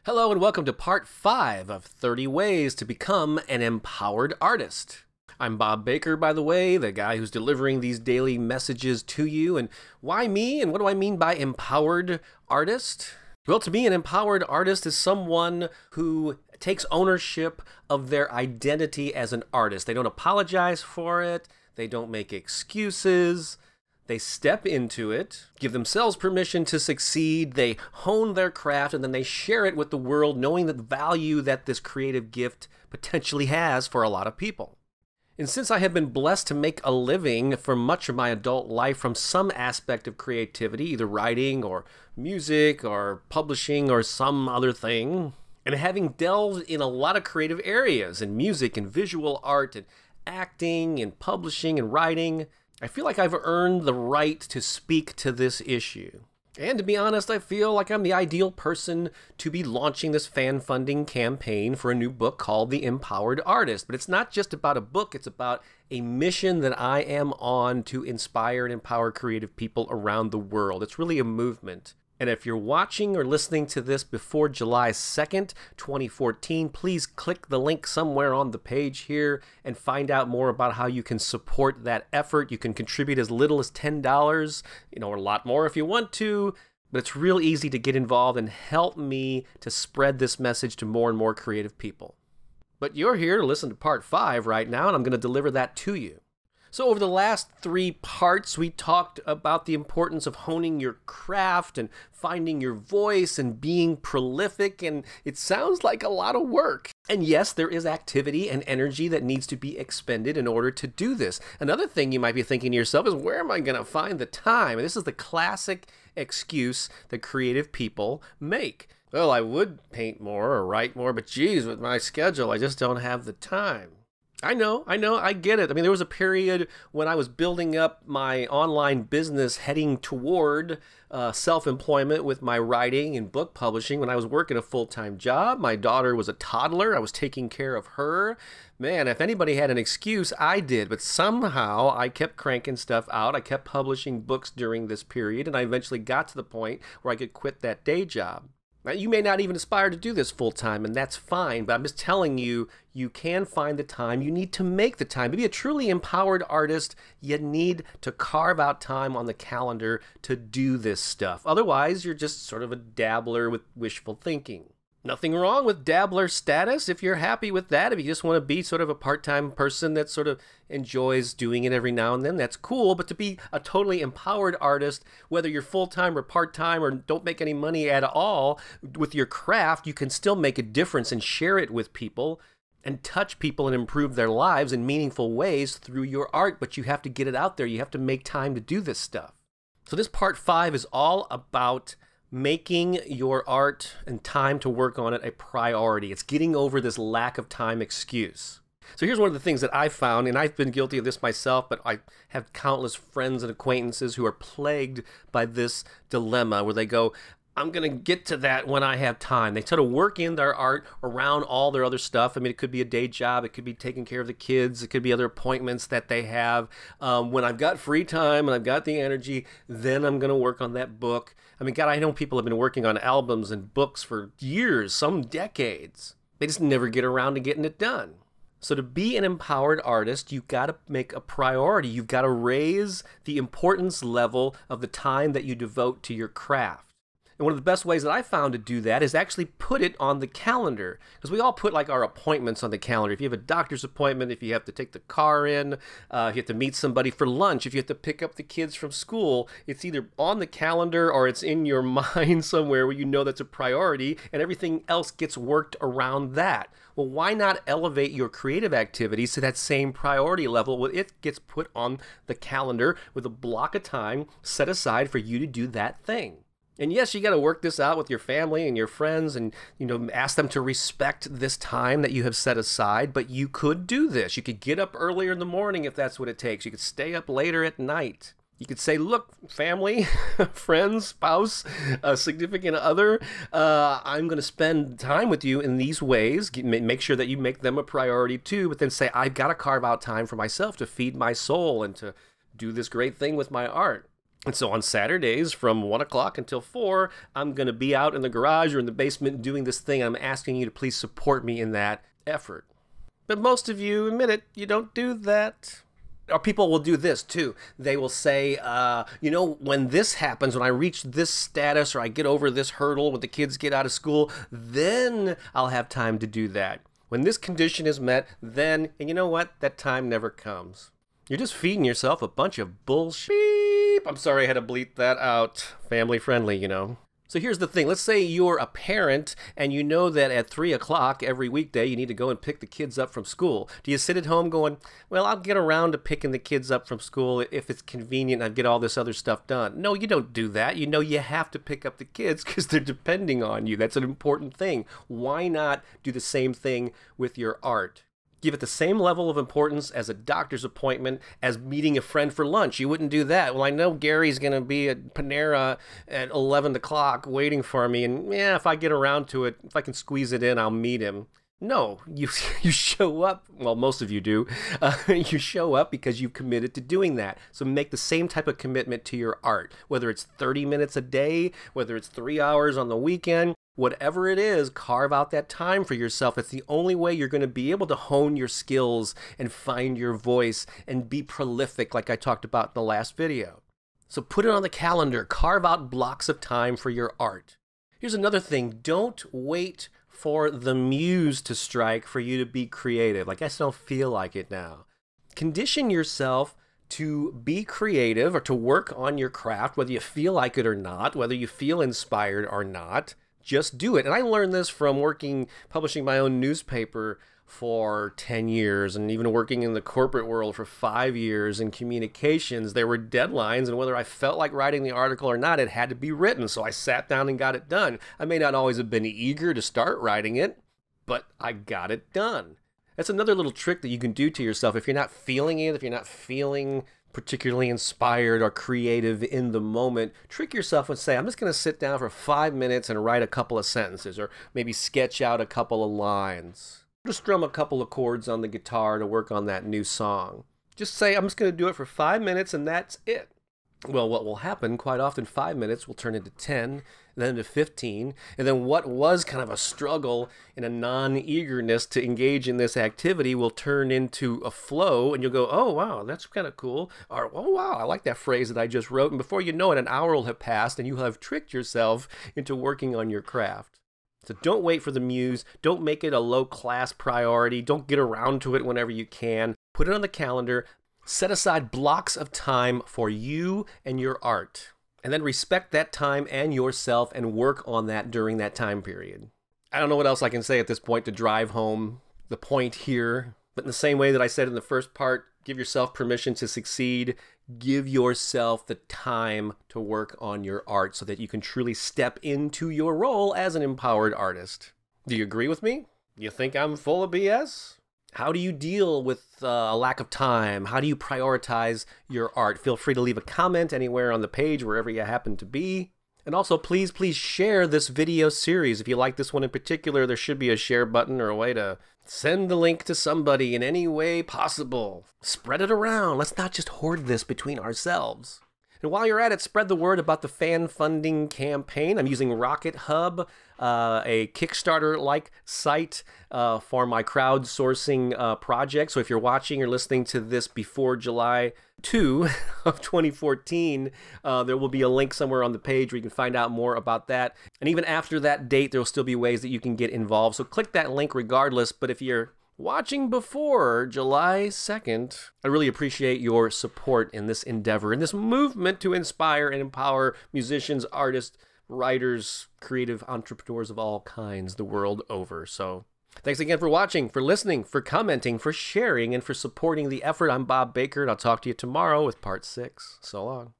Hello and welcome to part 5 of 30 Ways to Become an Empowered Artist. I'm Bob Baker, by the way, the guy who's delivering these daily messages to you. And why me? And what do I mean by empowered artist? Well, to me, an empowered artist is someone who takes ownership of their identity as an artist. They don't apologize for it. They don't make excuses. They step into it, give themselves permission to succeed, they hone their craft, and then they share it with the world, knowing the value that this creative gift potentially has for a lot of people. And since I have been blessed to make a living for much of my adult life from some aspect of creativity, either writing or music or publishing or some other thing, and having delved in a lot of creative areas in music and visual art and acting and publishing and writing, I feel like I've earned the right to speak to this issue. And to be honest, I feel like I'm the ideal person to be launching this fan funding campaign for a new book called The Empowered Artist. But it's not just about a book, it's about a mission that I am on to inspire and empower creative people around the world. It's really a movement. And if you're watching or listening to this before July 2nd, 2014, please click the link somewhere on the page here and find out more about how you can support that effort. You can contribute as little as $10, or a lot more if you want to. But it's real easy to get involved and help me to spread this message to more and more creative people. But you're here to listen to part 5 right now, and I'm going to deliver that to you. So over the last 3 parts, we talked about the importance of honing your craft and finding your voice and being prolific, and it sounds like a lot of work. And yes, there is activity and energy that needs to be expended in order to do this. Another thing you might be thinking to yourself is, where am I going to find the time? And this is the classic excuse that creative people make. Well, I would paint more or write more, but geez, with my schedule, I just don't have the time. I know, I get it. I mean, there was a period when I was building up my online business heading toward self-employment with my writing and book publishing when I was working a full-time job. My daughter was a toddler. I was taking care of her. Man, if anybody had an excuse, I did. But somehow I kept cranking stuff out. I kept publishing books during this period, and I eventually got to the point where I could quit that day job. Now, you may not even aspire to do this full-time, and that's fine, but I'm just telling you, you can find the time. You need to make the time. To be a truly empowered artist, you need to carve out time on the calendar to do this stuff. Otherwise, you're just sort of a dabbler with wishful thinking. Nothing wrong with dabbler status if you're happy with that. If you just want to be sort of a part-time person that sort of enjoys doing it every now and then, that's cool. But to be a totally empowered artist, whether you're full-time or part-time or don't make any money at all, with your craft, you can still make a difference and share it with people and touch people and improve their lives in meaningful ways through your art. But you have to get it out there. You have to make time to do this stuff. So this part 5 is all about making your art and time to work on it a priority. It's getting over this lack of time excuse. So here's one of the things that I've found, and I've been guilty of this myself, but I have countless friends and acquaintances who are plagued by this dilemma where they go, I'm going to get to that when I have time. They sort of work in their art around all their other stuff. I mean, it could be a day job. It could be taking care of the kids. It could be other appointments that they have. When I've got free time and I've got the energy, then I'm going to work on that book. I mean, God, I know people have been working on albums and books for years, some decades. They just never get around to getting it done. So to be an empowered artist, you've got to make a priority. You've got to raise the importance level of the time that you devote to your craft. And one of the best ways that I found to do that is actually put it on the calendar. Because we all put like our appointments on the calendar. If you have a doctor's appointment, if you have to take the car in, if you have to meet somebody for lunch, if you have to pick up the kids from school, it's either on the calendar or it's in your mind somewhere where you know that's a priority and everything else gets worked around that. Well, why not elevate your creative activities to that same priority level? Well, it gets put on the calendar with a block of time set aside for you to do that thing. And yes, you got to work this out with your family and your friends and, ask them to respect this time that you have set aside. But you could do this. You could get up earlier in the morning if that's what it takes. You could stay up later at night. You could say, look, family, friends, spouse, significant other, I'm going to spend time with you in these ways. Make sure that you make them a priority too. But then say, I've got to carve out time for myself to feed my soul and to do this great thing with my art. And so on Saturdays from 1 o'clock until 4, I'm going to be out in the garage or in the basement doing this thing. I'm asking you to please support me in that effort. But most of you, admit it, you don't do that. Or people will do this too. They will say, when this happens, when I reach this status or I get over this hurdle, when the kids get out of school, then I'll have time to do that. When this condition is met, then, and you know what? That time never comes. You're just feeding yourself a bunch of bullshit. I'm sorry I had to bleep that out. Family friendly, you know. So here's the thing. Let's say you're a parent and you know that at 3 o'clock every weekday you need to go and pick the kids up from school. Do you sit at home going, well, I'll get around to picking the kids up from school if it's convenient and I get all this other stuff done? No, you don't do that. You know you have to pick up the kids because they're depending on you. That's an important thing. Why not do the same thing with your art? Give it the same level of importance as a doctor's appointment, as meeting a friend for lunch. You wouldn't do that. Well, I know Gary's going to be at Panera at 11 o'clock waiting for me, and yeah, if I get around to it, if I can squeeze it in, I'll meet him. No, you show up, well, most of you do, you show up because you've committed to doing that. So make the same type of commitment to your art, whether it's 30 minutes a day, whether it's 3 hours on the weekend. Whatever it is, carve out that time for yourself. It's the only way you're going to be able to hone your skills and find your voice and be prolific like I talked about in the last video. So put it on the calendar. Carve out blocks of time for your art. Here's another thing. Don't wait for the muse to strike for you to be creative. Like, I just don't feel like it now. Condition yourself to be creative or to work on your craft, whether you feel like it or not, whether you feel inspired or not. Just do it. And I learned this from publishing my own newspaper for 10 years and even working in the corporate world for 5 years in communications. There were deadlines, and whether I felt like writing the article or not, it had to be written. So I sat down and got it done. I may not always have been eager to start writing it, but I got it done. That's another little trick that you can do to yourself. If you're not feeling it, if you're not feeling particularly inspired or creative in the moment, trick yourself and say, I'm just going to sit down for 5 minutes and write a couple of sentences, or maybe sketch out a couple of lines. Just strum a couple of chords on the guitar to work on that new song. Just say, I'm just going to do it for 5 minutes and that's it. Well, what will happen, quite often 5 minutes will turn into 10, then into 15, and then what was kind of a struggle and a non-eagerness to engage in this activity will turn into a flow, and you'll go, oh, wow, that's kind of cool, or, oh, wow, I like that phrase that I just wrote, and before you know it, an hour will have passed, and you have tricked yourself into working on your craft. So don't wait for the muse, don't make it a low-class priority, don't get around to it whenever you can, put it on the calendar. Set aside blocks of time for you and your art, and then respect that time and yourself and work on that during that time period. I don't know what else I can say at this point to drive home the point here, but in the same way that I said in the first part, give yourself permission to succeed. Give yourself the time to work on your art so that you can truly step into your role as an empowered artist. Do you agree with me? You think I'm full of BS? How do you deal with a lack of time? How do you prioritize your art? Feel free to leave a comment anywhere on the page, wherever you happen to be. And also, please share this video series. If you like this one in particular, there should be a share button or a way to send the link to somebody in any way possible. Spread it around. Let's not just hoard this between ourselves. And while you're at it, spread the word about the fan funding campaign. I'm using Rocket Hub, a Kickstarter-like site for my crowdsourcing project. So if you're watching or listening to this before July 2 of 2014, there will be a link somewhere on the page where you can find out more about that. And even after that date, there will still be ways that you can get involved. So click that link regardless. But if you're watching before July 2nd, I really appreciate your support in this endeavor, in this movement to inspire and empower musicians, artists, writers, creative entrepreneurs of all kinds the world over. So thanks again for watching, for listening, for commenting, for sharing, and for supporting the effort. I'm Bob Baker, and I'll talk to you tomorrow with part 6. So long.